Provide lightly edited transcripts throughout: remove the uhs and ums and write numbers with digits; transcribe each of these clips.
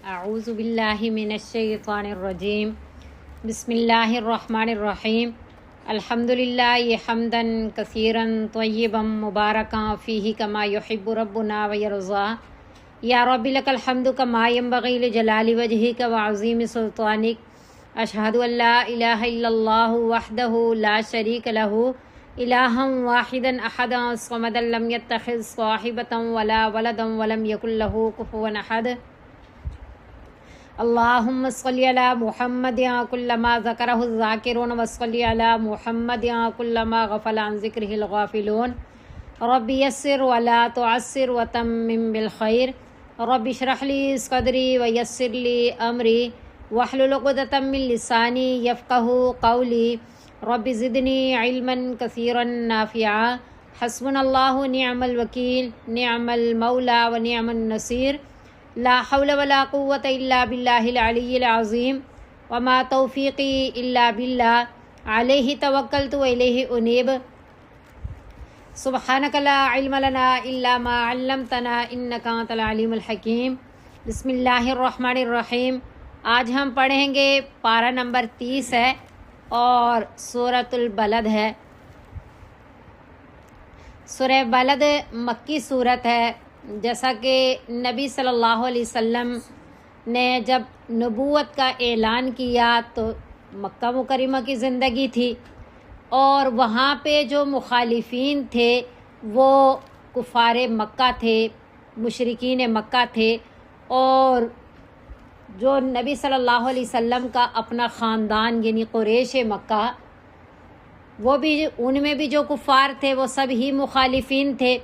اعوذ باللہ من الشیطان الرجیم بسم اللہ الرحمن الرحیم الحمد للہ حمدا کثیرا طیبا مبارکا فیہ کما یحب ربنا ویرضا یا رب لک الحمد کما ینبغی لجلال وجہک وعظیم سلطانک اشہد ان لا الہ الا اللہ وحدہ لا شریک لہ الہا واحدا احدا صمدا لم یتخذ صاحبۃ ولا ولدا ولم یکن لہ کفوا احد اللہم صلی علی محمد کل ما ذکرہ الذاکرون وصلی علی محمد کل ما غفل عن ذکرہ الغافلون رب یسر ولا تعسر وتمم بالخیر رب اشرح لی صدری ویسر لی امری واحلل عقدۃ من لسانی یفقہوا قولی رب زدنی علما کثیرا نافعا حسبنا اللہ نعم الوکیل نعم المولا ونعم النصیر لا حول ولا قوة الا باللہ العلی العظیم وما توفیقی الا باللہ علیہ توکلت والیہ انیب سبحانک لا علم لنا الا ما علمتنا انک انت العلیم الحکیم بسم اللہ الرحمن الرحیم۔ آج ہم پڑھیں گے پارہ نمبر 30 ہے اور سورۃ البلد ہے۔ سورہ بلد مکی صورت ہے۔ جیسا کہ نبی صلی اللہ علیہ وسلم نے جب نبوت کا اعلان کیا تو مکہ مکرمہ کی زندگی تھی اور وہاں پہ جو مخالفین تھے وہ کفار مکہ تھے، مشرکین مکہ تھے، اور جو نبی صلی اللہ علیہ وسلم کا اپنا خاندان یعنی قریش مکہ، وہ بھی ان میں بھی جو کفار تھے وہ سب ہی مخالفین تھے،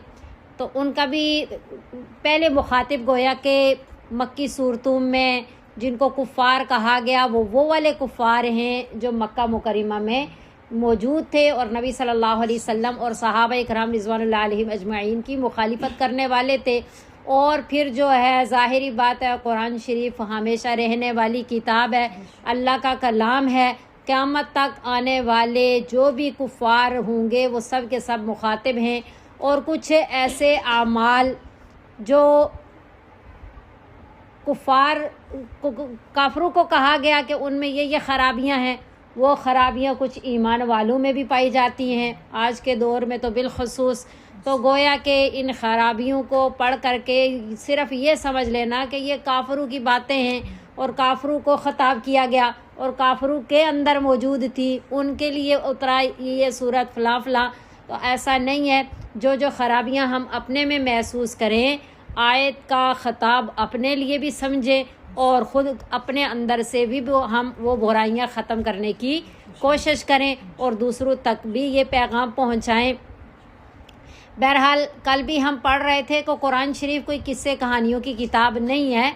تو ان کا بھی پہلے مخاطب گویا کہ مکی صورتوں میں جن کو کفار کہا گیا وہ والے کفار ہیں جو مکہ مکرمہ میں موجود تھے اور نبی صلی اللہ علیہ وسلم اور صحابہ کرام رضوان اللہ علیہم اجمعین کی مخالفت کرنے والے تھے۔ اور پھر جو ہے ظاہری بات ہے، قرآن شریف ہمیشہ رہنے والی کتاب ہے، اللہ کا کلام ہے، قیامت تک آنے والے جو بھی کفار ہوں گے وہ سب کے سب مخاطب ہیں۔ اور کچھ ایسے اعمال جو کافروں کو کہا گیا کہ ان میں یہ خرابیاں ہیں، وہ خرابیاں کچھ ایمان والوں میں بھی پائی جاتی ہیں آج کے دور میں تو بالخصوص۔ تو گویا کہ ان خرابیوں کو پڑھ کر کے صرف یہ سمجھ لینا کہ یہ کافروں کی باتیں ہیں اور کافروں کو خطاب کیا گیا اور کافروں کے اندر موجود تھی، ان کے لیے اترا یہ صورت فلاں فلاں، تو ایسا نہیں ہے۔ جو خرابیاں ہم اپنے میں محسوس کریں، آیت کا خطاب اپنے لیے بھی سمجھیں اور خود اپنے اندر سے بھی ہم وہ برائیاں ختم کرنے کی کوشش کریں اور دوسروں تک بھی یہ پیغام پہنچائیں۔ بہرحال کل بھی ہم پڑھ رہے تھے کہ قرآن شریف کوئی قصے کہانیوں کی کتاب نہیں ہے۔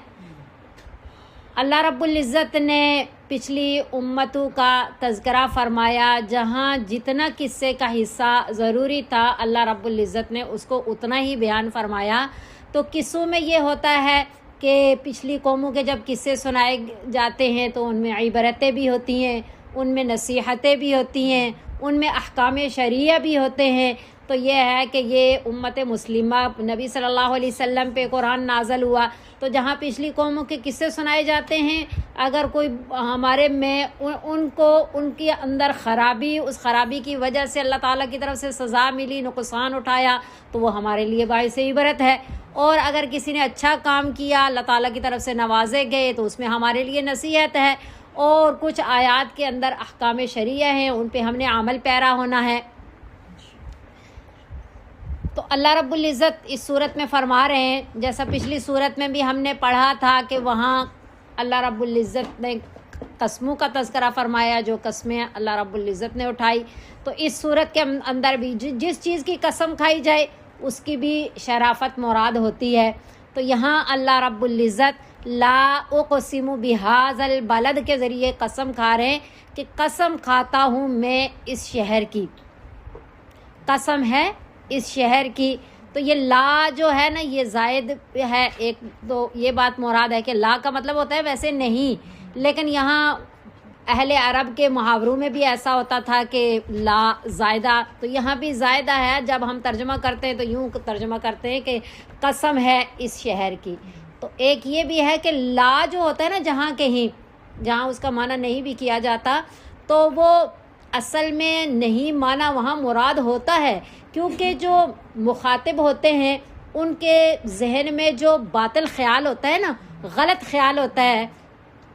اللہ رب العزت نے پچھلی امتوں کا تذکرہ فرمایا، جہاں جتنا قصے کا حصہ ضروری تھا اللہ رب العزت نے اس کو اتنا ہی بیان فرمایا۔ تو قصوں میں یہ ہوتا ہے کہ پچھلی قوموں کے جب قصے سنائے جاتے ہیں تو ان میں عبرتیں بھی ہوتی ہیں، ان میں نصیحتیں بھی ہوتی ہیں، ان میں احکام شرعیہ بھی ہوتے ہیں۔ تو یہ ہے کہ یہ امت مسلمہ نبی صلی اللہ علیہ وسلم پہ قرآن نازل ہوا، تو جہاں پچھلی قوموں کے قصے سنائے جاتے ہیں، اگر کوئی ہمارے میں ان کے اندر خرابی، اس خرابی کی وجہ سے اللہ تعالیٰ کی طرف سے سزا ملی، نقصان اٹھایا، تو وہ ہمارے لیے باعث عبرت ہے۔ اور اگر کسی نے اچھا کام کیا، اللہ تعالیٰ کی طرف سے نوازے گئے، تو اس میں ہمارے لیے نصیحت ہے۔ اور کچھ آیات کے اندر احکام شرعیہ ہیں، ان پہ ہم نے عمل پیرا ہونا ہے۔ تو اللہ رب العزت اس صورت میں فرما رہے ہیں، جیسا پچھلی صورت میں بھی ہم نے پڑھا تھا کہ وہاں اللہ رب العزت نے قسموں کا تذکرہ فرمایا، جو قسمیں اللہ رب العزت نے اٹھائی۔ تو اس صورت کے اندر بھی جس چیز کی قسم کھائی جائے اس کی بھی شرافت مراد ہوتی ہے۔ تو یہاں اللہ رب العزت لا اقسم بہذا البلد کے ذریعے قسم کھا رہے ہیں کہ قسم کھاتا ہوں میں اس شہر کی، قسم ہے اس شہر کی۔ تو یہ لا جو ہے نا یہ زائد ہے ایک، تو یہ بات مراد ہے کہ لا کا مطلب ہوتا ہے ویسے نہیں، لیکن یہاں اہل عرب کے محاوروں میں بھی ایسا ہوتا تھا کہ لا زائدہ، تو یہاں بھی زائدہ ہے۔ جب ہم ترجمہ کرتے ہیں تو یوں ترجمہ کرتے ہیں کہ قسم ہے اس شہر کی۔ تو ایک یہ بھی ہے کہ لا جو ہوتا ہے نا جہاں کہیں جہاں اس کا معنی نہیں بھی کیا جاتا تو وہ اصل میں نہیں معنی وہاں مراد ہوتا ہے، کیونکہ جو مخاطب ہوتے ہیں ان کے ذہن میں جو باطل خیال ہوتا ہے نا، غلط خیال ہوتا ہے،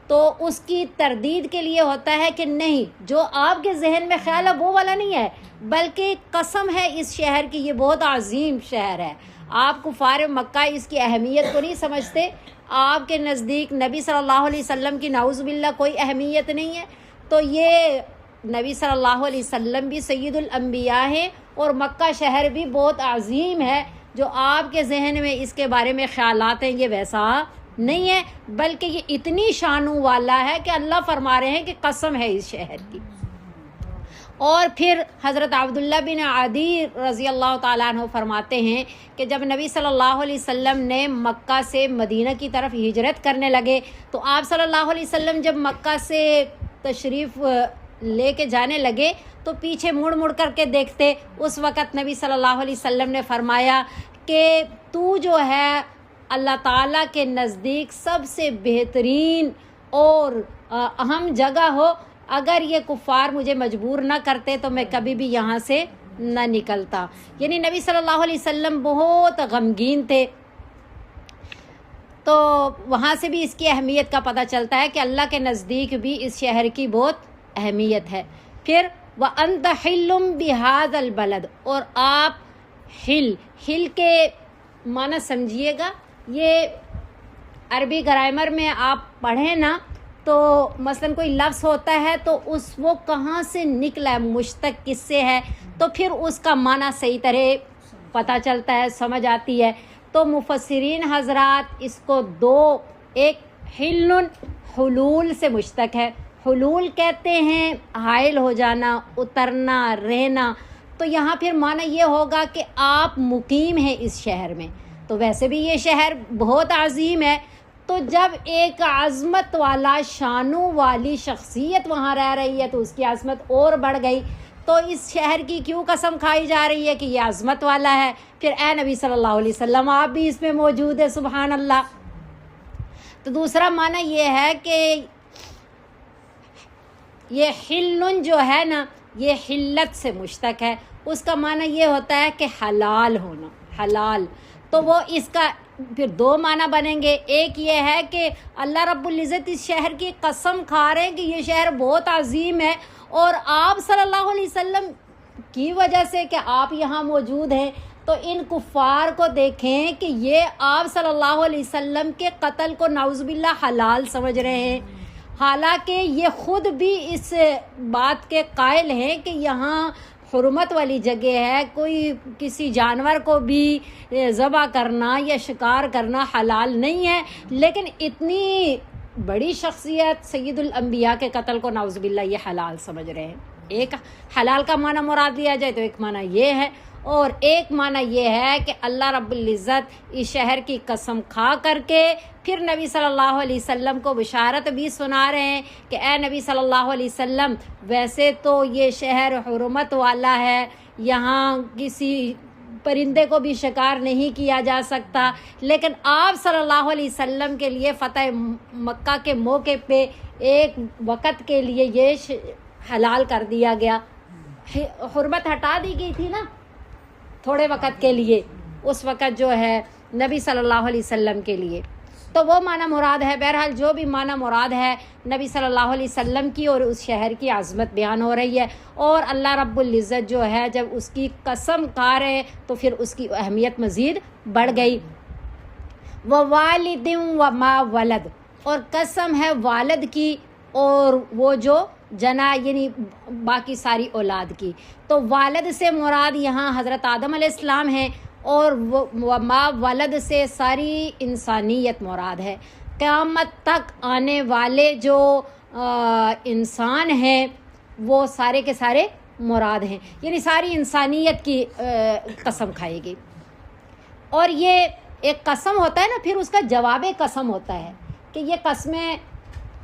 تو اس کی تردید کے لیے ہوتا ہے کہ نہیں، جو آپ کے ذہن میں خیال ہے وہ والا نہیں ہے، بلکہ قسم ہے اس شہر کی، یہ بہت عظیم شہر ہے۔ آپ کفار مکہ اس کی اہمیت کو نہیں سمجھتے، آپ کے نزدیک نبی صلی اللہ علیہ وسلم کی نعوذ باللہ کوئی اہمیت نہیں ہے، تو یہ نبی صلی اللہ علیہ وسلم بھی سید الانبیاء ہیں اور مکہ شہر بھی بہت عظیم ہے، جو آپ کے ذہن میں اس کے بارے میں خیالات ہیں یہ ویسا نہیں ہے، بلکہ یہ اتنی شانوں والا ہے کہ اللہ فرما رہے ہیں کہ قسم ہے اس شہر کی۔ اور پھر حضرت عبداللہ بن عدی رضی اللہ تعالیٰ عنہ فرماتے ہیں کہ جب نبی صلی اللہ علیہ وسلم نے مکہ سے مدینہ کی طرف ہجرت کرنے لگے تو آپ صلی اللہ علیہ وسلم جب مکہ سے تشریف لے کے جانے لگے تو پیچھے مڑ مڑ کر کے دیکھتے، اس وقت نبی صلی اللہ علیہ وسلم نے فرمایا کہ تو جو ہے اللہ تعالیٰ کے نزدیک سب سے بہترین اور اہم جگہ ہو، اگر یہ کفار مجھے مجبور نہ کرتے تو میں کبھی بھی یہاں سے نہ نکلتا۔ یعنی نبی صلی اللہ علیہ وسلم بہت غمگین تھے، تو وہاں سے بھی اس کی اہمیت کا پتہ چلتا ہے کہ اللہ کے نزدیک بھی اس شہر کی بہت اہمیت ہے۔ پھر وَأَنْتَ حِلٌّ بِهَذَا الْبَلَدِ، اور آپ ہل کے معنی سمجھیے گا، یہ عربی گرامر میں آپ پڑھیں نا تو مثلا کوئی لفظ ہوتا ہے تو وہ کہاں سے نکلا ہے، مشتق کس سے ہے، تو پھر اس کا معنی صحیح طرح پتہ چلتا ہے، سمجھ آتی ہے۔ تو مفسرین حضرات اس کو ایک حلن حلول سے مشتق ہے، حلول کہتے ہیں حائل ہو جانا، اترنا، رہنا، تو یہاں پھر معنی یہ ہوگا کہ آپ مقیم ہیں اس شہر میں۔ تو ویسے بھی یہ شہر بہت عظیم ہے، تو جب ایک عظمت والا شانوں والی شخصیت وہاں رہ رہی ہے تو اس کی عظمت اور بڑھ گئی، تو اس شہر کی کیوں قسم کھائی جا رہی ہے کہ یہ عظمت والا ہے؟ پھر اے نبی صلی اللہ علیہ وسلم آپ بھی اس میں موجود ہے، سبحان اللہ۔ تو دوسرا معنی یہ ہے کہ یہ حلن جو ہے نا یہ حلت سے مشتق ہے، اس کا معنی یہ ہوتا ہے کہ حلال ہونا، حلال۔ تو وہ اس کا پھر دو معنی بنیں گے، ایک یہ ہے کہ اللہ رب العزت اس شہر کی قسم کھا رہے ہیں کہ یہ شہر بہت عظیم ہے، اور آپ صلی اللہ علیہ وسلم کی وجہ سے کہ آپ یہاں موجود ہیں تو ان کفار کو دیکھیں کہ یہ آپ صلی اللہ علیہ وسلم کے قتل کو نعوذ باللہ حلال سمجھ رہے ہیں، حالانکہ یہ خود بھی اس بات کے قائل ہیں کہ یہاں حرمت والی جگہ ہے، کوئی کسی جانور کو بھی ذبح کرنا یا شکار کرنا حلال نہیں ہے، لیکن اتنی بڑی شخصیت سید الانبیاء کے قتل کو نعوذ باللہ یہ حلال سمجھ رہے ہیں۔ ایک حلال کا معنی مراد لیا جائے تو ایک معنی یہ ہے، اور ایک معنی یہ ہے کہ اللہ رب العزت اس شہر کی قسم کھا کر کے پھر نبی صلی اللہ علیہ وسلم کو بشارت بھی سنا رہے ہیں کہ اے نبی صلی اللہ علیہ وسلم، ویسے تو یہ شہر حرمت والا ہے، یہاں کسی پرندے کو بھی شکار نہیں کیا جا سکتا، لیکن آپ صلی اللہ علیہ وسلم کے لیے فتح مکہ کے موقع پہ ایک وقت کے لیے یہ حلال کر دیا گیا، حرمت ہٹا دی گئی تھی نا تھوڑے وقت کے لیے، اس وقت جو ہے نبی صلی اللہ علیہ وسلم کے لیے، تو وہ معنی مراد ہے۔ بہرحال جو بھی معنی مراد ہے نبی صلی اللہ علیہ وسلم کی اور اس شہر کی عظمت بیان ہو رہی ہے، اور اللہ رب العزت جو ہے جب اس کی قسم کھا رہے تو پھر اس کی اہمیت مزید بڑھ گئی۔ ووالد وما ولد، اور قسم ہے والد کی اور وہ جو جنا یعنی باقی ساری اولاد کی، تو والد سے مراد یہاں حضرت آدم علیہ السلام ہیں، اور وما ولد سے ساری انسانیت مراد ہے، قیامت تک آنے والے جو انسان ہیں وہ سارے کے سارے مراد ہیں، یعنی ساری انسانیت کی قسم کھائے گی۔ اور یہ ایک قسم ہوتا ہے نا، پھر اس کا جواب قسم ہوتا ہے کہ یہ قسمیں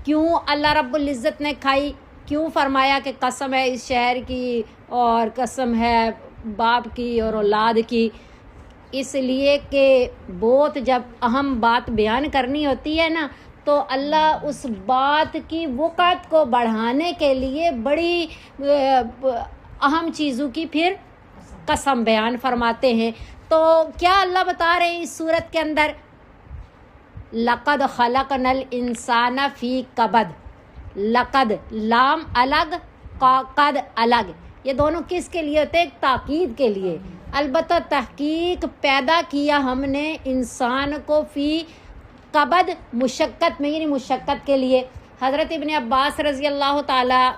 کیوں اللہ رب العزت نے کھائی، کیوں فرمایا کہ قسم ہے اس شہر کی اور قسم ہے باپ کی اور اولاد کی، اس لیے کہ بہت جب اہم بات بیان کرنی ہوتی ہے نا تو اللہ اس بات کی وقعت کو بڑھانے کے لیے بڑی اہم چیزوں کی پھر قسم بیان فرماتے ہیں. تو کیا اللہ بتا رہے ہیں اس صورت کے اندر؟ لقد خلقنا الانسان فی کبد. لقد لام الگ قد الگ، یہ دونوں کس کے لیے ہوتے ہیں؟ ایک تاکید کے لیے. البتہ تحقیق پیدا کیا ہم نے انسان کو فی کبد، مشقت میں، یعنی مشقت کے لیے. حضرت ابن عباس رضی اللہ تعالی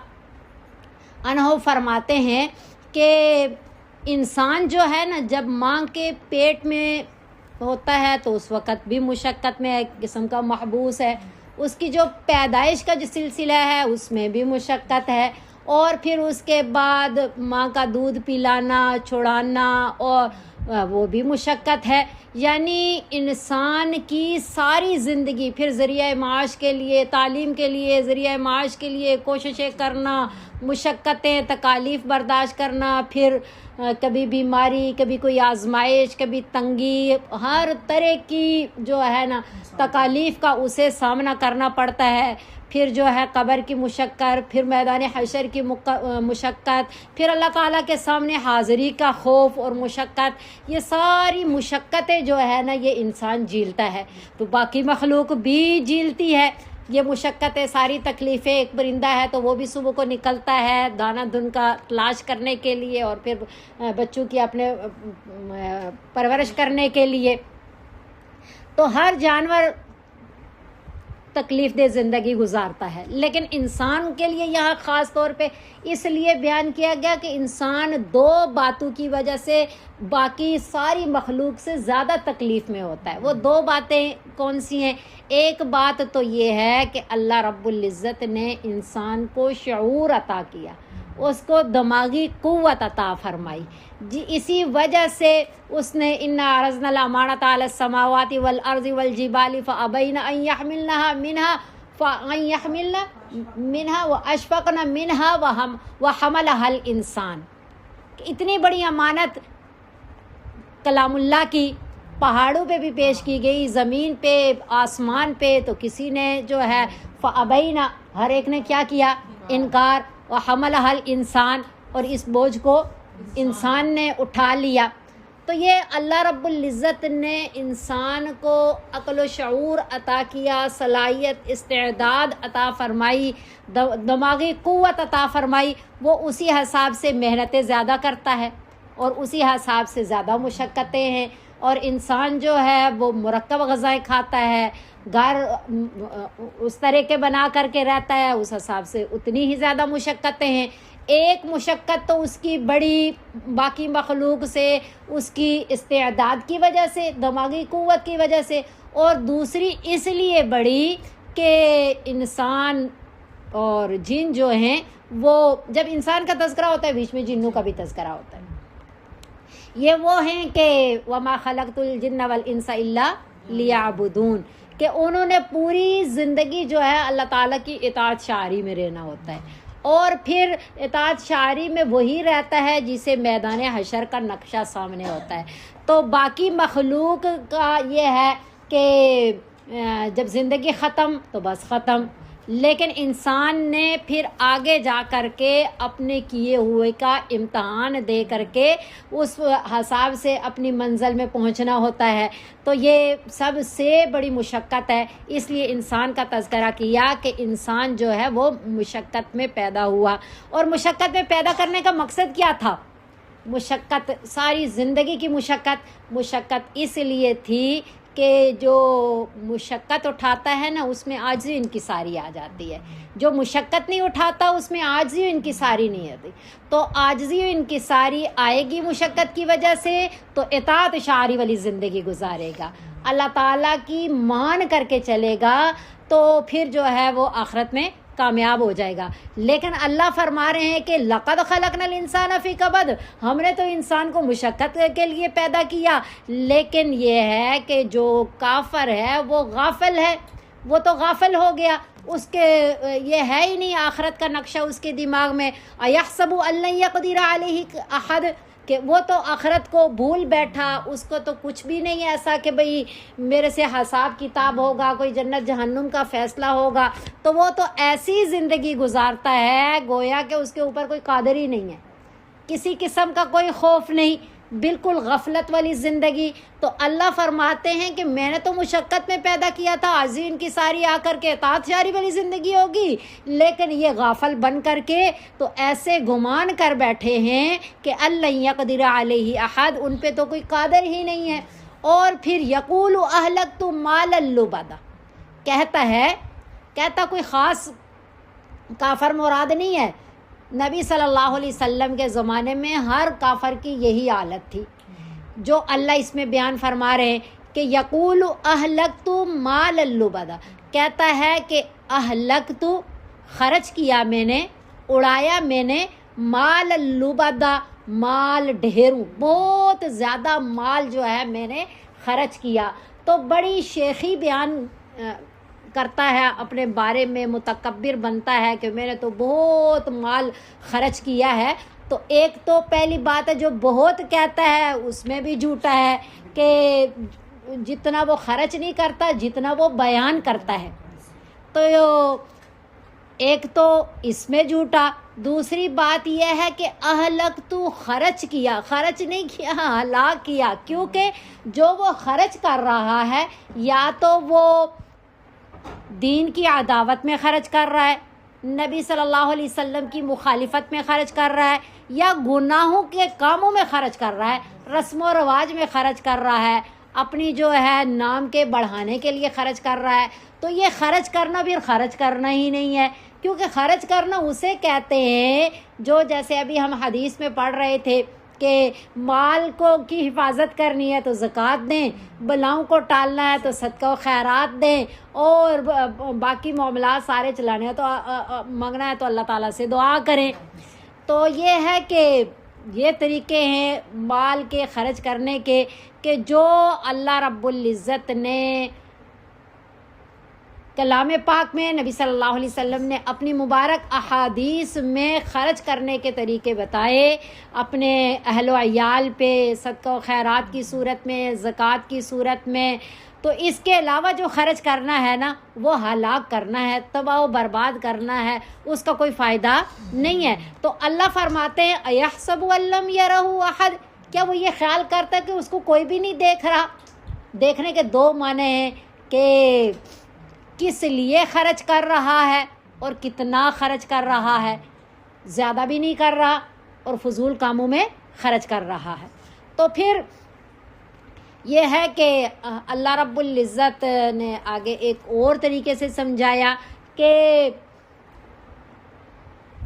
عنہ فرماتے ہیں کہ انسان جو ہے نا جب ماں کے پیٹ میں ہوتا ہے تو اس وقت بھی مشقت میں ایک قسم کا محبوس ہے. اس کی جو پیدائش کا جو سلسلہ ہے اس میں بھی مشقت ہے، اور پھر اس کے بعد ماں کا دودھ پلانا، چھڑانا، اور وہ بھی مشقت ہے. یعنی انسان کی ساری زندگی پھر ذریعہ معاش کے لیے، تعلیم کے لیے، ذریعہ معاش کے لیے کوششیں کرنا، مشقتیں، تکالیف برداشت کرنا، پھر کبھی بیماری، کبھی کوئی آزمائش، کبھی تنگی، ہر طرح کی جو ہے نا تکالیف کا اسے سامنا کرنا پڑتا ہے. پھر جو ہے قبر کی مشقت، پھر میدان حشر کی مشقت، پھر اللہ تعالیٰ کے سامنے حاضری کا خوف اور مشقت، یہ ساری مشقتیں جو ہے نا یہ انسان جھیلتا ہے. تو باقی مخلوق بھی جھیلتی ہے یہ مشقتیں، ساری تکلیفیں. ایک پرندہ ہے تو وہ بھی صبح کو نکلتا ہے دانہ دھن کا تلاش کرنے کے لیے اور پھر بچوں کی اپنے پرورش کرنے کے لیے. تو ہر جانور تکلیف دہ زندگی گزارتا ہے، لیکن انسان کے لیے یہاں خاص طور پہ اس لیے بیان کیا گیا کہ انسان دو باتوں کی وجہ سے باقی ساری مخلوق سے زیادہ تکلیف میں ہوتا ہے. وہ دو باتیں کون سی ہیں؟ ایک بات تو یہ ہے کہ اللہ رب العزت نے انسان کو شعور عطا کیا، اس کو دماغی قوت عطا فرمائی. اسی وجہ سے اس نے انا عرضنا الامانۃ علی السماوات والارض والجبال فابین ان یحملنها واشفقن منها وحملها الانسان. اتنی بڑی امانت کلام اللہ کی پہاڑوں پہ بھی پیش کی گئی، زمین پہ، آسمان پہ، تو کسی نے جو ہے فابینا، ہر ایک نے کیا کیا؟ انکار. وحملها الانسان، اور اس بوجھ کو انسان نے اٹھا لیا. تو یہ اللہ رب العزت نے انسان کو عقل و شعور عطا کیا، صلاحیت، استعداد عطا فرمائی، دماغی قوت عطا فرمائی. وہ اسی حساب سے محنتیں زیادہ کرتا ہے اور اسی حساب سے زیادہ مشقتیں ہیں. اور انسان جو ہے وہ مرکب غذائیں کھاتا ہے، گھر اس طرح کے بنا کر کے رہتا ہے، اس حساب سے اتنی ہی زیادہ مشقتیں ہیں. ایک مشقت تو اس کی بڑی باقی مخلوق سے اس کی استعداد کی وجہ سے، دماغی قوت کی وجہ سے، اور دوسری اس لیے بڑی کہ انسان اور جن جو ہیں وہ جب انسان کا تذکرہ ہوتا ہے بیچ میں جنوں کا بھی تذکرہ ہوتا ہے. یہ وہ ہیں کہ وما خلقت الجن والانس الا لیعبدون، کہ انہوں نے پوری زندگی جو ہے اللہ تعالیٰ کی اطاعت شعاری میں رہنا ہوتا ہے. اور پھر اطاعت شعاری میں وہی رہتا ہے جسے میدان حشر کا نقشہ سامنے ہوتا ہے. تو باقی مخلوق کا یہ ہے کہ جب زندگی ختم تو بس ختم، لیکن انسان نے پھر آگے جا کر کے اپنے کیے ہوئے کا امتحان دے کر کے اس حساب سے اپنی منزل میں پہنچنا ہوتا ہے. تو یہ سب سے بڑی مشقت ہے، اس لیے انسان کا تذکرہ کیا کہ انسان جو ہے وہ مشقت میں پیدا ہوا. اور مشقت میں پیدا کرنے کا مقصد کیا تھا؟ مشقت، ساری زندگی کی مشقت اس لیے تھی کہ جو مشقت اٹھاتا ہے نا اس میں عاجزی انکساری آ جاتی ہے، جو مشقت نہیں اٹھاتا اس میں عاجزی انکساری نہیں آتی. تو عاجزی انکساری آئے گی مشقت کی وجہ سے تو اطاعت شعاری والی زندگی گزارے گا، اللہ تعالیٰ کی مان کر کے چلے گا، تو پھر جو ہے وہ آخرت میں کامیاب ہو جائے گا. لیکن اللہ فرما رہے ہیں کہ لقد خلقنا الانسان فی کبد، ہم نے تو انسان کو مشقت کے لیے پیدا کیا. لیکن یہ ہے کہ جو کافر ہے وہ غافل ہے، وہ تو غافل ہو گیا، اس کے یہ ہے ہی نہیں آخرت کا نقشہ اس کے دماغ میں. ایحسب ان لن یقدر علیہ احد، کہ وہ تو آخرت کو بھول بیٹھا، اس کو تو کچھ بھی نہیں ایسا کہ بھئی میرے سے حساب کتاب ہوگا، کوئی جنت جہنم کا فیصلہ ہوگا، تو وہ تو ایسی زندگی گزارتا ہے گویا کہ اس کے اوپر کوئی قادر ہی نہیں ہے، کسی قسم کا کوئی خوف نہیں، بالکل غفلت والی زندگی۔ تو اللہ فرماتے ہیں کہ میں نے تو مشقت میں پیدا کیا تھا، عظیم کی ساری آ کر کے اطاعت شاری والی زندگی ہوگی، لیکن یہ غافل بن کر کے تو ایسے گمان کر بیٹھے ہیں کہ اللہ یقدر علیہ احد، ان پہ تو کوئی قادر ہی نہیں ہے۔ اور پھر یقول اہلکت مالا لبدا، کہتا کوئی خاص کافر مراد نہیں ہے، نبی صلی اللہ علیہ وسلم کے زمانے میں ہر کافر کی یہی حالت تھی، جو اللہ اس میں بیان فرما رہے ہیں کہ یقول اہلکت مال لبدا، کہتا ہے کہ اہلکت خرچ کیا میں نے، اڑایا میں نے، مال لبدا مال ڈھیروں، بہت زیادہ مال جو ہے میں نے خرچ کیا۔ تو بڑی شیخی بیان کرتا ہے اپنے بارے میں، متکبر بنتا ہے کہ میں نے تو بہت مال خرچ کیا ہے۔ تو ایک تو پہلی بات ہے جو بہت کہتا ہے اس میں بھی جھوٹا ہے کہ جتنا وہ خرچ نہیں کرتا جتنا وہ بیان کرتا ہے، تو ایک تو اس میں جھوٹا۔ دوسری بات یہ ہے کہ اہلکت خرچ کیا، خرچ نہیں کیا، ہلاک کیا، کیونکہ جو وہ خرچ کر رہا ہے یا تو وہ دین کی عداوت میں خرچ کر رہا ہے، نبی صلی اللہ علیہ وسلم کی مخالفت میں خرچ کر رہا ہے، یا گناہوں کے کاموں میں خرچ کر رہا ہے، رسم و رواج میں خرچ کر رہا ہے، اپنی جو ہے نام کے بڑھانے کے لیے خرچ کر رہا ہے، تو یہ خرچ کرنا پھر خرچ کرنا ہی نہیں ہے، کیونکہ خرچ کرنا اسے کہتے ہیں جو جیسے ابھی ہم حدیث میں پڑھ رہے تھے کہ مال کی حفاظت کرنی ہے تو زکوٰۃ دیں، بلاؤں کو ٹالنا ہے تو صدقہ و خیرات دیں، اور باقی معاملات سارے چلانے ہیں تو مانگنا ہے تو اللہ تعالیٰ سے دعا کریں۔ تو یہ ہے کہ یہ طریقے ہیں مال کے خرچ کرنے کے کہ جو اللہ رب العزت نے کلام پاک میں، نبی صلی اللہ علیہ وسلم نے اپنی مبارک احادیث میں خرچ کرنے کے طریقے بتائے، اپنے اہل و عیال پہ صدقہ و خیرات کی صورت میں، زکوٰۃ کی صورت میں، تو اس کے علاوہ جو خرچ کرنا ہے نا وہ ہلاک کرنا ہے، تباہ و برباد کرنا ہے، اس کا کوئی فائدہ نہیں ہے۔ تو اللہ فرماتے ہیں ایحسب ان لم یرہ احد، کیا وہ یہ خیال کرتا ہے کہ اس کو کوئی بھی نہیں دیکھ رہا؟ دیکھنے کے دو معنی ہیں کہ کس لیے خرچ کر رہا ہے اور کتنا خرچ کر رہا ہے، زیادہ بھی نہیں کر رہا اور فضول کاموں میں خرچ کر رہا ہے۔ تو پھر یہ ہے کہ اللہ رب العزت نے آگے ایک اور طریقے سے سمجھایا کہ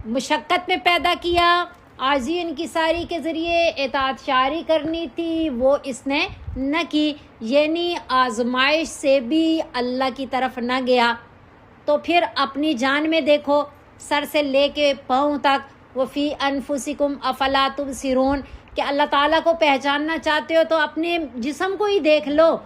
مشقت میں پیدا کیا، عاجزی انکساری کے ذریعے اطاعت شاری کرنی تھی، وہ اس نے نہ کی، یعنی آزمائش سے بھی اللہ کی طرف نہ گیا۔ تو پھر اپنی جان میں دیکھو، سر سے لے کے پاؤں تک، وفی انفسکم افلا تبصرون، کہ اللہ تعالیٰ کو پہچاننا چاہتے ہو تو اپنے جسم کو ہی دیکھ لو۔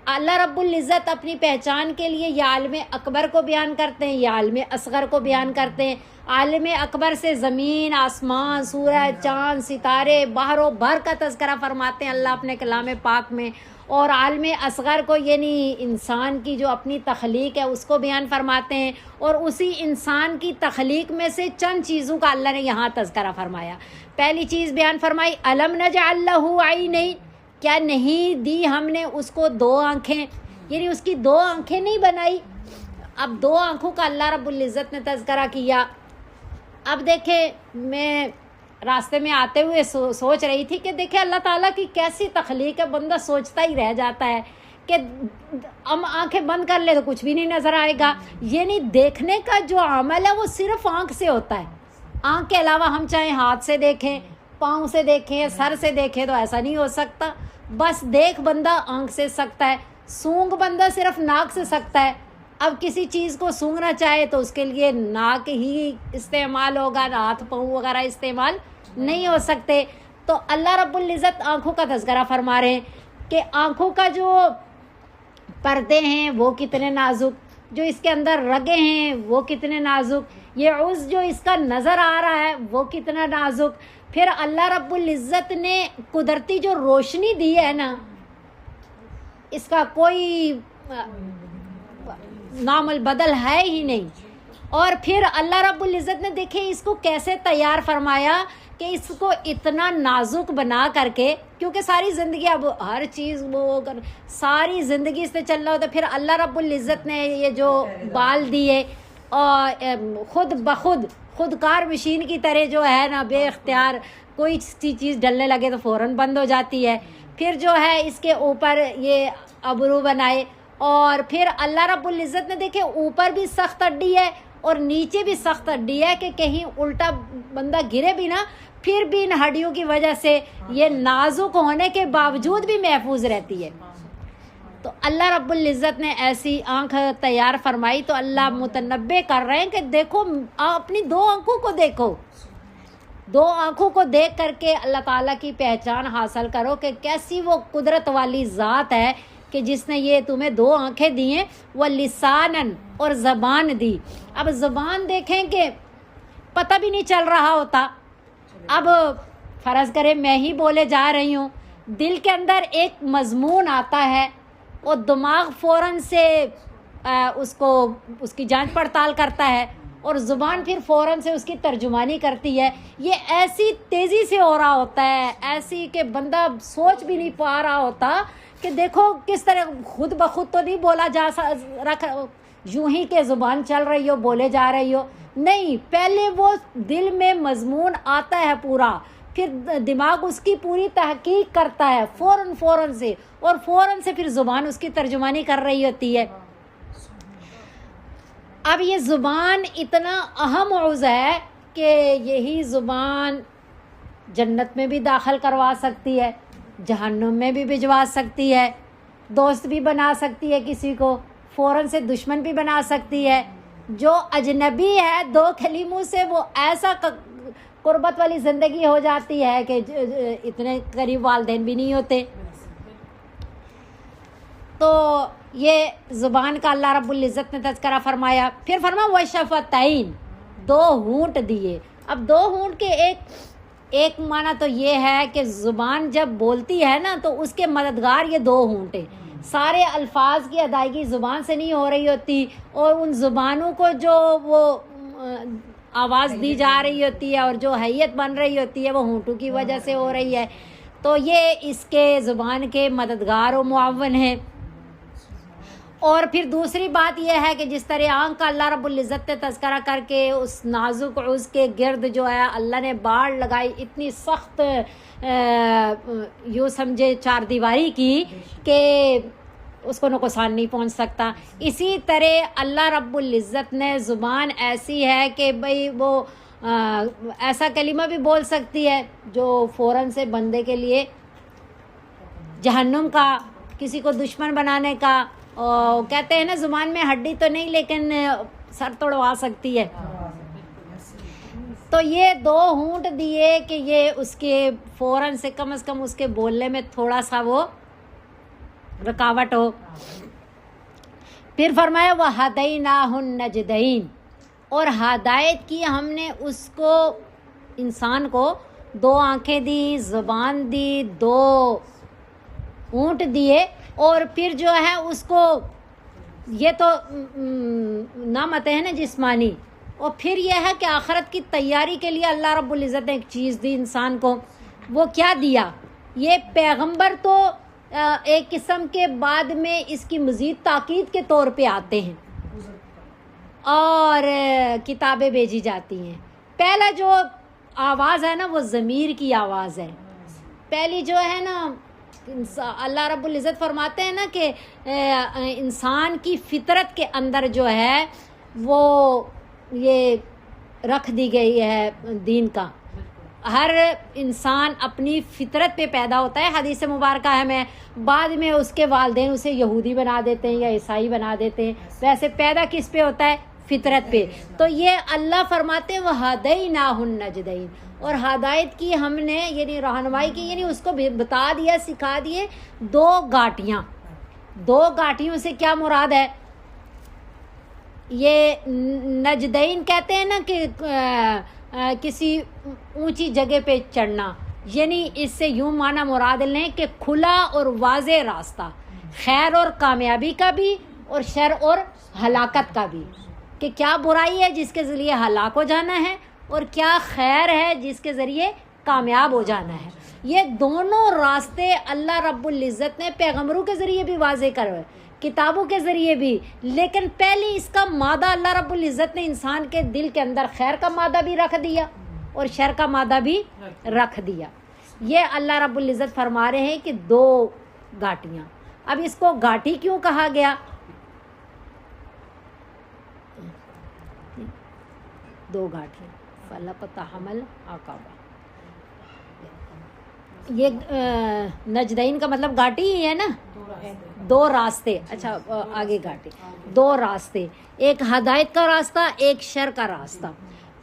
اللہ رب العزت اپنی پہچان کے لیے یا عالم اکبر کو بیان کرتے ہیں یا عالم اصغر کو بیان کرتے ہیں۔ عالم اکبر سے زمین، آسمان، سورج، چاند، ستارے، بحر و بحر کا تذکرہ فرماتے ہیں اللہ اپنے کلام پاک میں، اور عالم اصغر کو یعنی انسان کی جو اپنی تخلیق ہے اس کو بیان فرماتے ہیں، اور اسی انسان کی تخلیق میں سے چند چیزوں کا اللہ نے یہاں تذکرہ فرمایا۔ پہلی چیز بیان فرمائی الم نجعل لہ عینین، کیا نہیں دی ہم نے اس کو دو آنکھیں، یعنی اس کی دو آنکھیں نہیں بنائی۔ اب دو آنکھوں کا اللہ رب العزت نے تذکرہ کیا۔ اب دیکھیں میں راستے میں آتے ہوئے سوچ رہی تھی کہ دیکھیں اللہ تعالیٰ کی کیسی تخلیق ہے، بندہ سوچتا ہی رہ جاتا ہے کہ ہم آنکھیں بند کر لے تو کچھ بھی نہیں نظر آئے گا، یعنی دیکھنے کا جو عمل ہے وہ صرف آنکھ سے ہوتا ہے۔ آنکھ کے علاوہ ہم چاہے ہاتھ سے دیکھیں، پاؤں سے دیکھیں، سر سے دیکھیں تو ایسا نہیں ہو سکتا، بس دیکھ بندہ آنکھ سے سکتا ہے، سونگ بندہ صرف ناک سے سکتا ہے۔ اب کسی چیز کو سونگنا چاہے تو اس کے لیے ناک ہی استعمال ہوگا، ہاتھ پاؤں وغیرہ استعمال نہیں ہو سکتے۔ تو اللہ رب العزت آنکھوں کا تذکرہ فرما رہے ہیں کہ آنکھوں کا جو پردے ہیں وہ کتنے نازک، جو اس کے اندر رگیں ہیں وہ کتنے نازک، یہ عضو جو اس کا نظر آ رہا ہے وہ کتنا نازک. پھر اللہ رب العزت نے قدرتی جو روشنی دی ہے نا، اس کا کوئی نام البدل ہے ہی نہیں. اور پھر اللہ رب العزت نے دیکھیں اس کو کیسے تیار فرمایا کہ اس کو اتنا نازک بنا کر کے، کیونکہ ساری زندگی اب ہر چیز وہ ساری زندگی اس سے چل رہا ہوتا ہے. پھر اللہ رب العزت نے یہ جو بال دیے اور خود بخود خودکار مشین کی طرح جو ہے نا، بے اختیار کوئی چیز ڈلنے لگے تو فوراً بند ہو جاتی ہے. پھر جو ہے اس کے اوپر یہ ابرو بنائے، اور پھر اللہ رب العزت نے دیکھے اوپر بھی سخت ہڈی ہے اور نیچے بھی سخت ہڈی ہے کہ کہیں الٹا بندہ گرے بھی نا، پھر بھی ان ہڈیوں کی وجہ سے یہ نازک ہونے کے باوجود بھی محفوظ رہتی ہے. تو اللہ رب العزت نے ایسی آنکھ تیار فرمائی. تو اللہ متنبع کر رہے ہیں کہ دیکھو اپنی دو آنکھوں کو دیکھو، دو آنکھوں کو دیکھ کر کے اللہ تعالیٰ کی پہچان حاصل کرو کہ کیسی وہ قدرت والی ذات ہے کہ جس نے یہ تمہیں دو آنکھیں دی ہیں. وہ لسانن، اور زبان دی. اب زبان دیکھیں کہ پتہ بھی نہیں چل رہا ہوتا. اب فرض کرے میں ہی بولے جا رہی ہوں، دل کے اندر ایک مضمون آتا ہے اور دماغ فوراً سے اس کی جانچ پڑتال کرتا ہے، اور زبان پھر فوراً سے اس کی ترجمانی کرتی ہے. یہ ایسی تیزی سے ہو رہا ہوتا ہے، ایسی کہ بندہ سوچ بھی نہیں پا رہا ہوتا کہ دیکھو کس طرح خود بخود تو نہیں بولا جا یوں ہی کہ زبان چل رہی ہو بولے جا رہی ہو. نہیں، پہلے وہ دل میں مضمون آتا ہے پورا، پھر دماغ اس کی پوری تحقیق کرتا ہے فوراً سے، اور فوراً سے پھر زبان اس کی ترجمانی کر رہی ہوتی ہے. اب یہ زبان اتنا اہم عضو ہے کہ یہی زبان جنت میں بھی داخل کروا سکتی ہے، جہنم میں بھی بھجوا سکتی ہے، دوست بھی بنا سکتی ہے کسی کو، فوراً سے دشمن بھی بنا سکتی ہے. جو اجنبی ہے دو کلموں سے وہ ایسا قربت والی زندگی ہو جاتی ہے کہ اتنے قریب والدین بھی نہیں ہوتے. تو یہ زبان کا اللہ رب العزت نے تذکرہ فرمایا. پھر فرمایا وشفتین، دو ہونٹ دیے. اب دو ہونٹ کے ایک معنی تو یہ ہے کہ زبان جب بولتی ہے نا تو اس کے مددگار یہ دو ہونٹ ہیں. سارے الفاظ کی ادائیگی زبان سے نہیں ہو رہی ہوتی، اور ان زبانوں کو جو وہ آواز دی جا رہی ہوتی ہے اور جو حیت بن رہی ہوتی ہے وہ ہونٹوں کی وجہ سے ہو رہی ہے. تو یہ اس کے زبان کے مددگار و معاون ہیں. اور پھر دوسری بات یہ ہے کہ جس طرح آنکھ کا اللہ رب العزت نے تذکرہ کر کے اس نازک عضو کے گرد جو ہے اللہ نے باڑ لگائی، اتنی سخت یوں سمجھے چار دیواری کی کہ اس کو نقصان نہیں پہنچ سکتا. اسی طرح اللہ رب العزت نے زبان ایسی ہے کہ بھئی وہ ایسا کلمہ بھی بول سکتی ہے جو فوراً سے بندے کے لیے جہنم کا، کسی کو دشمن بنانے کا، کہتے ہیں نا زبان میں ہڈی تو نہیں لیکن سر توڑوا سکتی ہے. تو یہ دو ہونٹ دیے کہ یہ اس کے فوراً سے کم از کم اس کے بولنے میں تھوڑا سا وہ رکاوٹ ہو. پھر فرمایا وَهَدَيْنَاهُ النَّجْدَيْنِ، اور ہدایت کی ہم نے اس کو، انسان کو دو آنکھیں دی، زبان دی، دو اونٹ دیے، اور پھر جو ہے اس کو یہ تو نعمتیں ہیں نا جسمانی، اور پھر یہ ہے کہ آخرت کی تیاری کے لیے اللہ رب العزت نے ایک چیز دی انسان کو. وہ کیا دیا؟ یہ پیغمبر تو ایک قسم کے بعد میں اس کی مزید تاکید کے طور پہ آتے ہیں اور کتابیں بھیجی جاتی ہیں. پہلا جو آواز ہے نا وہ ضمیر کی آواز ہے. پہلی جو ہے نا اللہ رب العزت فرماتے ہیں نا کہ انسان کی فطرت کے اندر جو ہے وہ یہ رکھ دی گئی ہے دین کا. ہر انسان اپنی فطرت پہ پیدا ہوتا ہے. حدیث مبارکہ ہے میں بعد میں اس کے والدین اسے یہودی بنا دیتے ہیں یا عیسائی بنا دیتے ہیں. ویسے پیدا کس پہ ہوتا ہے؟ فطرت پہ. تو یہ اللہ فرماتے ہیں وَهَدَيْنَاهُ النَّجْدَيْنِ، اور ہدایت کی ہم نے یعنی رہنمائی کی، یعنی اس کو بتا دیا، سکھا دیے دو گاٹیاں. دو گاٹیوں سے کیا مراد ہے؟ یہ نجدین کہتے ہیں نا کہ کسی اونچی جگہ پہ چڑھنا، یعنی اس سے یوں معنی مراد لیں کہ کھلا اور واضح راستہ، خیر اور کامیابی کا بھی اور شر اور ہلاکت کا بھی، کہ کیا برائی ہے جس کے ذریعے ہلاک ہو جانا ہے اور کیا خیر ہے جس کے ذریعے کامیاب ہو جانا ہے۔ یہ دونوں راستے اللہ رب العزت نے پیغمبروں کے ذریعے بھی واضح کروائے، کتابوں کے ذریعے بھی، لیکن پہلے اس کا مادہ اللہ رب العزت نے انسان کے دل کے اندر خیر کا مادہ بھی رکھ دیا اور شر کا مادہ بھی رکھ دیا۔ یہ اللہ رب العزت فرما رہے ہیں کہ دو گھاٹیاں۔ اب اس کو گھاٹی کیوں کہا گیا؟ دو گھاٹیاں، فَلَقْتَحَمَ الْعَقَبَةَ، یہ نجدین کا مطلب گھاٹی ہی ہے نا، دو راستے۔ اچھا آگے گھاٹی، دو راستے، ایک ہدایت کا راستہ، ایک شر کا راستہ۔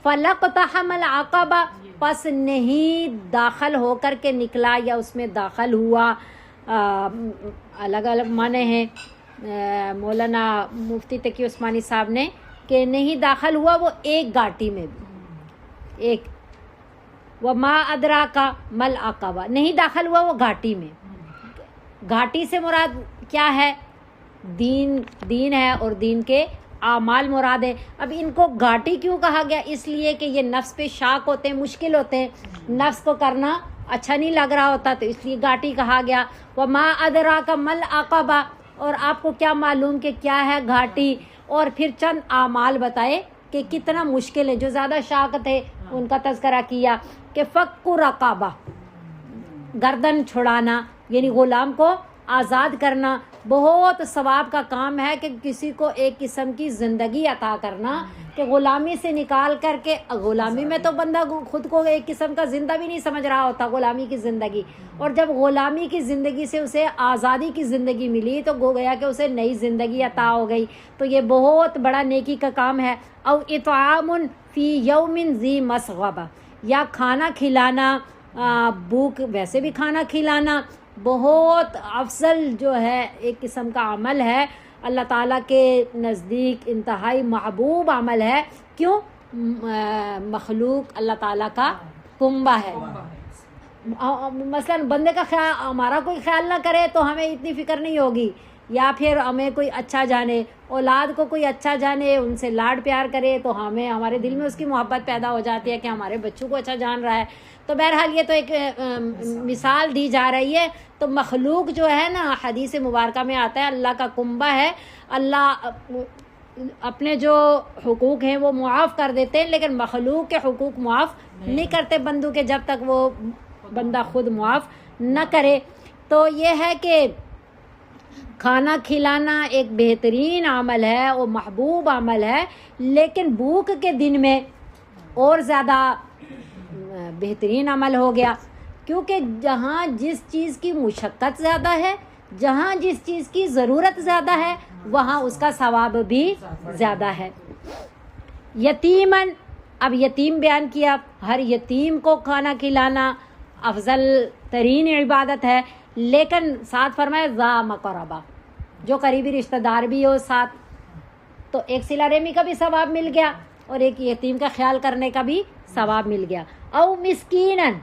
فَلَقْتَحَمَ الْعَقَبَةَ، پس نہیں داخل ہو کر کے نکلا یا اس میں داخل ہوا۔ الگ الگ معنی ہیں مولانا مفتی تقی عثمانی صاحب نے، کہ نہیں داخل ہوا وہ ایک گھاٹی میں بھی، ایک وما ادراکا مل عقبہ، نہیں داخل ہوا وہ گھاٹی میں۔ گھاٹی سے مراد کیا ہے؟ دین ہے اور دین کے اعمال مراد ہے۔ اب ان کو گھاٹی کیوں کہا گیا؟ اس لیے کہ یہ نفس پہ شاق ہوتے ہیں، مشکل ہوتے ہیں، نفس کو کرنا اچھا نہیں لگ رہا ہوتا، تو اس لیے گھاٹی کہا گیا۔ وما ادراکا مل عقبہ، اور آپ کو کیا معلوم کہ کیا ہے گھاٹی، اور پھر چند اعمال بتائے کہ کتنا مشکل ہے، جو زیادہ شاق تھے ان کا تذکرہ کیا، کہ فک رقابہ، گردن چھڑانا، یعنی غلام کو آزاد کرنا، بہت ثواب کا کام ہے کہ کسی کو ایک قسم کی زندگی عطا کرنا، کہ غلامی سے نکال کر کے، غلامی میں تو بندہ خود کو ایک قسم کا زندہ بھی نہیں سمجھ رہا ہوتا، غلامی کی زندگی، اور جب غلامی کی زندگی سے اسے آزادی کی زندگی ملی تو گویا کہ اسے نئی زندگی عطا ہو گئی، تو یہ بہت بڑا نیکی کا کام ہے۔ او اطعام فی یوم ذی مسغبہ، یا کھانا کھلانا، بھوک ویسے بھی کھانا کھلانا بہت افضل جو ہے ایک قسم کا عمل ہے، اللہ تعالیٰ کے نزدیک انتہائی محبوب عمل ہے۔ کیوں؟ مخلوق اللہ تعالیٰ کا کنبہ ہے۔ مثلا بندے کا خیال، ہمارا کوئی خیال نہ کرے تو ہمیں اتنی فکر نہیں ہوگی، یا پھر ہمیں کوئی اچھا جانے، اولاد کو کوئی اچھا جانے، ان سے لاڈ پیار کرے تو ہمیں، ہمارے دل میں اس کی محبت پیدا ہو جاتی ہے کہ ہمارے بچوں کو اچھا جان رہا ہے۔ تو بہرحال یہ تو ایک مثال دی جا رہی ہے۔ تو مخلوق جو ہے نا، حدیث مبارکہ میں آتا ہے اللہ کا کنبہ ہے، اللہ اپنے جو حقوق ہیں وہ معاف کر دیتے ہیں، لیکن مخلوق کے حقوق معاف نہیں کرتے بندوں کے، جب تک وہ بندہ خود معاف نہ کرے۔ تو یہ ہے کہ کھانا کھلانا ایک بہترین عمل ہے اور محبوب عمل ہے، لیکن بھوک کے دن میں اور زیادہ بہترین عمل ہو گیا، کیونکہ جہاں جس چیز کی مشقت زیادہ ہے، جہاں جس چیز کی ضرورت زیادہ ہے، وہاں اس کا ثواب بھی زیادہ ہے۔ یتیمن، اب یتیم بیان کیا، ہر یتیم کو کھانا کھلانا افضل ترین عبادت ہے، لیکن ساتھ فرمایا ذا مقربہ، جو قریبی رشتہ دار بھی ہو ساتھ، تو ایک صلہ رحمی کا بھی ثواب مل گیا اور ایک یتیم کا خیال کرنے کا بھی ثواب مل گیا۔ او مسکینن،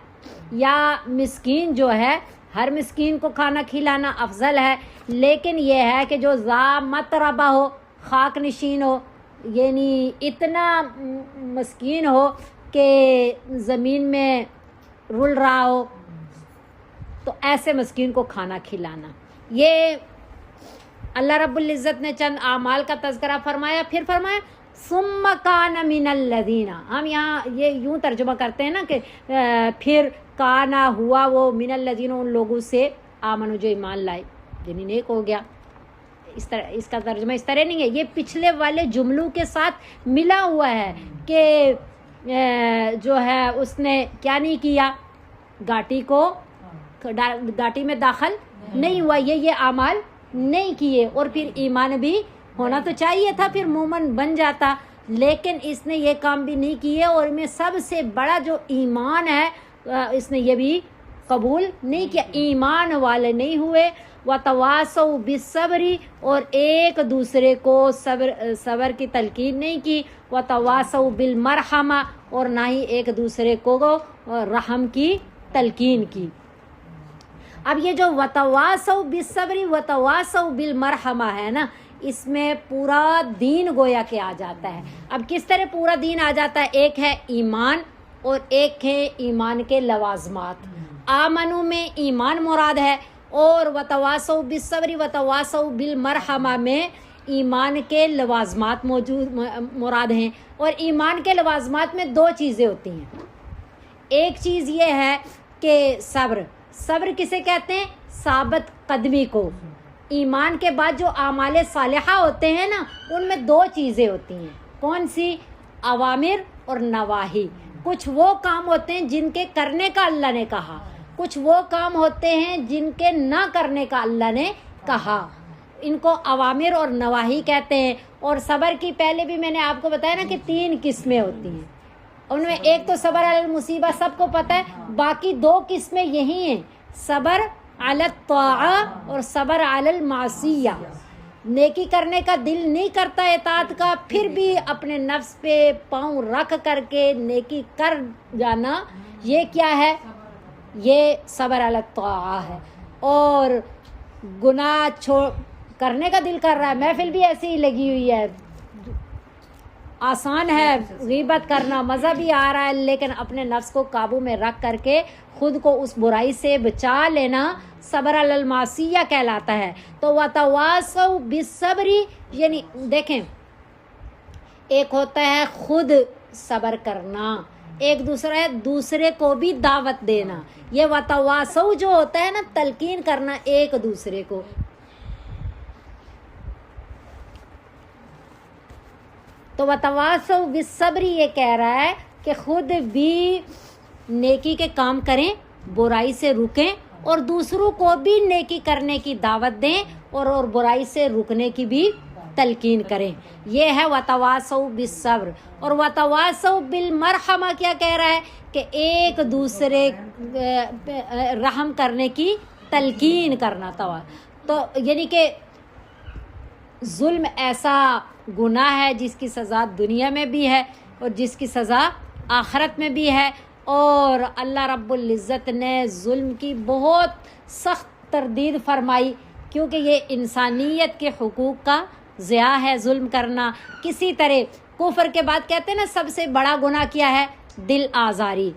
یا مسکین جو ہے، ہر مسکین کو کھانا کھلانا افضل ہے، لیکن یہ ہے کہ جو ذا متربہ ہو، خاک نشین ہو، یعنی اتنا مسکین ہو کہ زمین میں رل رہا ہو، تو ایسے مسکین کو کھانا کھلانا۔ یہ اللہ رب العزت نے چند اعمال کا تذکرہ فرمایا، پھر فرمایا ثم کان من الذین، ہم یہاں یہ یوں ترجمہ کرتے ہیں نا کہ پھر کانا ہوا وہ من الذین، ان لوگوں سے آمنو جو ایمان لائے، یعنی نیک ہو گیا۔ اس طرح اس کا ترجمہ اس طرح نہیں ہے، یہ پچھلے والے جملوں کے ساتھ ملا ہوا ہے کہ جو ہے اس نے کیا نہیں کیا، گھاٹی میں داخل نہیں ہوا، یہ اعمال نہیں کیے، اور پھر ایمان بھی ہونا تو چاہیے تھا، پھر مومن بن جاتا، لیکن اس نے یہ کام بھی نہیں کیے، اور میں سب سے بڑا جو ایمان ہے اس نے یہ بھی قبول نہیں کیا، ایمان والے نہیں ہوئے، وتواصوا بالصبر اور ایک دوسرے کو صبر کی تلقین نہیں کی، وتواصوا بالمرحمہ اور نہ ہی ایک دوسرے کو رحم کی تلقین کی۔ اب یہ جو وتواصوا بالصبر وتواصوا بالمرحمہ ہے نا، اس میں پورا دین گویا کہ آ جاتا ہے۔ اب کس طرح پورا دین آ جاتا ہے؟ ایک ہے ایمان اور ایک ہے ایمان کے لوازمات۔ آمنو میں ایمان مراد ہے، اور وتواصوا بالصبر وتواصوا بالمرحمہ میں ایمان کے لوازمات مراد ہیں۔ اور ایمان کے لوازمات میں دو چیزیں ہوتی ہیں۔ ایک چیز یہ ہے کہ صبر کسے کہتے ہیں؟ ثابت قدمی کو۔ ایمان کے بعد جو اعمال صالحہ ہوتے ہیں نا، ان میں دو چیزیں ہوتی ہیں۔ کون سی؟ اوامر اور نواہی۔ کچھ وہ کام ہوتے ہیں جن کے کرنے کا اللہ نے کہا، کچھ وہ کام ہوتے ہیں جن کے نہ کرنے کا اللہ نے کہا، ان کو اوامر اور نواہی کہتے ہیں۔ اور صبر کی پہلے بھی میں نے آپ کو بتایا نا کہ 3 قسمیں ہوتی ہیں، ان میں ایک تو صبر علی المصیبہ سب کو پتہ ہے، باقی 2 قسمیں یہی ہیں، صبر علی الطاعہ اور صبر علی المعصیہ۔ نیکی کرنے کا دل نہیں کرتا اطاعت کا، پھر بھی اپنے نفس پہ پاؤں رکھ کر کے نیکی کر جانا، یہ کیا ہے؟ یہ صبر علی الطاعہ ہے۔ اور گناہ کرنے کا دل کر رہا ہے، محفل بھی ایسی ہی لگی ہوئی ہے، آسان ہے غیبت کرنا، مزہ بھی آ رہا ہے، لیکن اپنے نفس کو قابو میں رکھ کر کے خود کو اس برائی سے بچا لینا صبر علی المعصیہ کہلاتا ہے۔ تو وتواصوا بالصبر، یعنی دیکھیں ایک ہوتا ہے خود صبر کرنا، ایک دوسرا ہے دوسرے کو بھی دعوت دینا۔ یہ وتواصوا جو ہوتا ہے نا، تلقین کرنا ایک دوسرے کو۔ تو وتواصوا بالصبر یہ کہہ رہا ہے کہ خود بھی نیکی کے کام کریں، برائی سے رکیں، اور دوسروں کو بھی نیکی کرنے کی دعوت دیں اور برائی سے رکنے کی بھی تلقین کریں۔ یہ ہے وتواصوا بالصبر۔ اور وتواصوا بالمرحمہ کیا کہہ رہا ہے؟ کہ ایک دوسرے رحم کرنے کی تلقین کرنا۔ تو یعنی کہ ظلم ایسا گناہ ہے جس کی سزا دنیا میں بھی ہے اور جس کی سزا آخرت میں بھی ہے، اور اللہ رب العزت نے ظلم کی بہت سخت تردید فرمائی، کیونکہ یہ انسانیت کے حقوق کا ضیاع ہے ظلم کرنا۔ کسی طرح کفر کے بعد کہتے ہیں نا سب سے بڑا گناہ کیا ہے؟ دل آزاری۔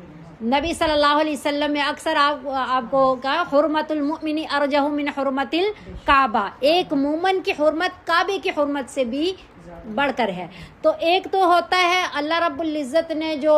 نبی صلی اللہ علیہ وسلم نے اکثر آپ کو کہا حرمت المؤمن ارجح من حرمت الکعبہ، ایک مومن کی حرمت کعبے کی حرمت سے بھی بڑھ کر ہے۔ تو ایک تو ہوتا ہے اللہ رب العزت نے جو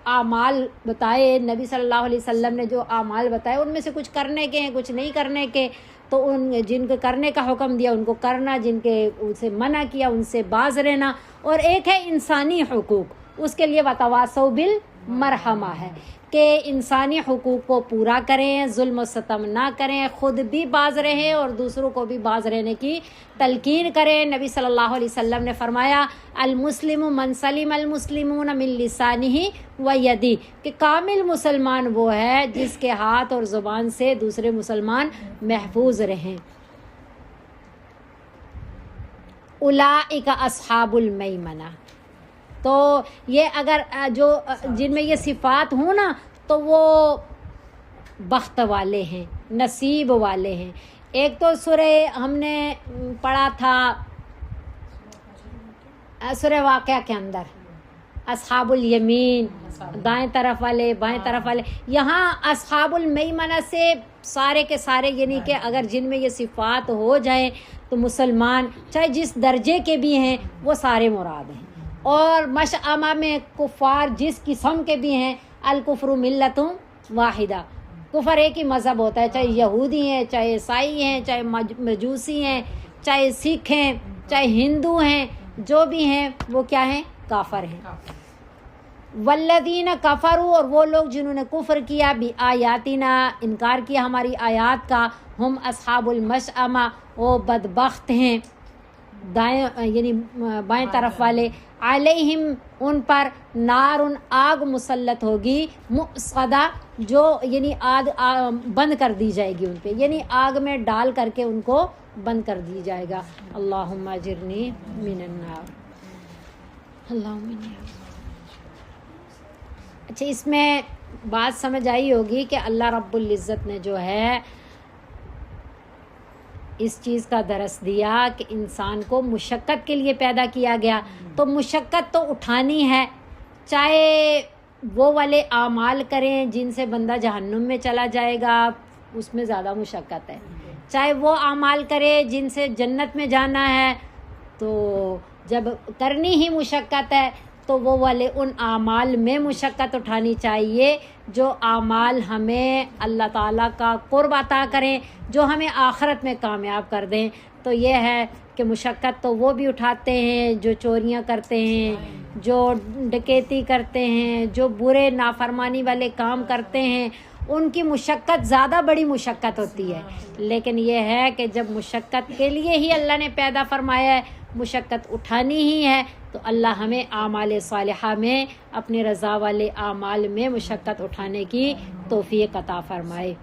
اعمال بتائے، نبی صلی اللہ علیہ وسلم نے جو اعمال بتائے، ان میں سے کچھ کرنے کے ہیں کچھ نہیں کرنے کے، تو ان جن کو کرنے کا حکم دیا ان کو کرنا، جن کے ان سے منع کیا ان سے باز رہنا۔ اور ایک ہے انسانی حقوق، اس کے لیے وتواصوا بالمرحمہ ہے کہ انسانی حقوق کو پورا کریں، ظلم و ستم نہ کریں، خود بھی باز رہیں اور دوسروں کو بھی باز رہنے کی تلقین کریں۔ نبی صلی اللہ علیہ وسلم نے فرمایا المسلم من سلم المسلمون من لسانہ و یدہ، کہ کامل مسلمان وہ ہے جس کے ہاتھ اور زبان سے دوسرے مسلمان محفوظ رہیں۔ اولئک اصحاب المیمنہ، تو یہ اگر جو جن میں یہ صفات ہوں نا تو وہ بخت والے ہیں، نصیب والے ہیں۔ ایک تو سورہ ہم نے پڑھا تھا سورہ واقعہ کے اندر اصحاب الیمین، دائیں طرف والے بائیں طرف والے، یہاں اصحاب المیمنہ سے سارے کے سارے، یعنی کہ اگر جن میں یہ صفات ہو جائیں تو مسلمان چاہے جس درجے کے بھی ہیں وہ سارے مراد ہیں۔ اور مشأمہ میں کفار جس قسم کے بھی ہیں، الکفر ملت واحدہ، کفر ایک ہی مذہب ہوتا ہے، چاہے یہودی ہیں چاہے عیسائی ہیں چاہے مجوسی ہیں چاہے سکھ ہیں چاہے ہندو ہیں، جو بھی ہیں وہ کیا ہیں؟ کافر ہیں۔ والذین کفروا، اور وہ لوگ جنہوں نے کفر کیا، بآیاتنا، انکار کیا ہماری آیات کا، ہم اصحاب المشأمہ، وہ بدبخت ہیں۔ دائیں یعنی بائیں طرف والے، علیہم ان پر، نارن آگ مسلط ہوگی، مؤصدہ جو یعنی آگ بند کر دی جائے گی ان پہ، یعنی آگ میں ڈال کر کے ان کو بند کر دی جائے گا۔ اللہم اجرنی من النار، اللہم انی اچھا اس میں بات سمجھ آئی ہوگی کہ اللہ رب العزت نے جو ہے اس چیز کا درس دیا کہ انسان کو مشقت کے لیے پیدا کیا گیا، تو مشقت تو اٹھانی ہے، چاہے وہ والے اعمال کریں جن سے بندہ جہنم میں چلا جائے گا، اس میں زیادہ مشقت ہے، چاہے وہ اعمال کرے جن سے جنت میں جانا ہے، تو جب کرنی ہی مشقت ہے تو وہ والے ان اعمال میں مشقت اٹھانی چاہیے جو اعمال ہمیں اللہ تعالیٰ کا قرب عطا کریں، جو ہمیں آخرت میں کامیاب کر دیں۔ تو یہ ہے کہ مشقت تو وہ بھی اٹھاتے ہیں جو چوریاں کرتے ہیں، جو ڈکیتی کرتے ہیں، جو برے نافرمانی والے کام کرتے ہیں، ان کی مشقت زیادہ بڑی مشقت ہوتی ہے۔ لیکن یہ ہے کہ جب مشقت کے لیے ہی اللہ نے پیدا فرمایا ہے، مشقت اٹھانی ہی ہے، تو اللہ ہمیں اعمال صالحہ میں، اپنے رضا والے اعمال میں مشقت اٹھانے کی توفیق عطا فرمائے۔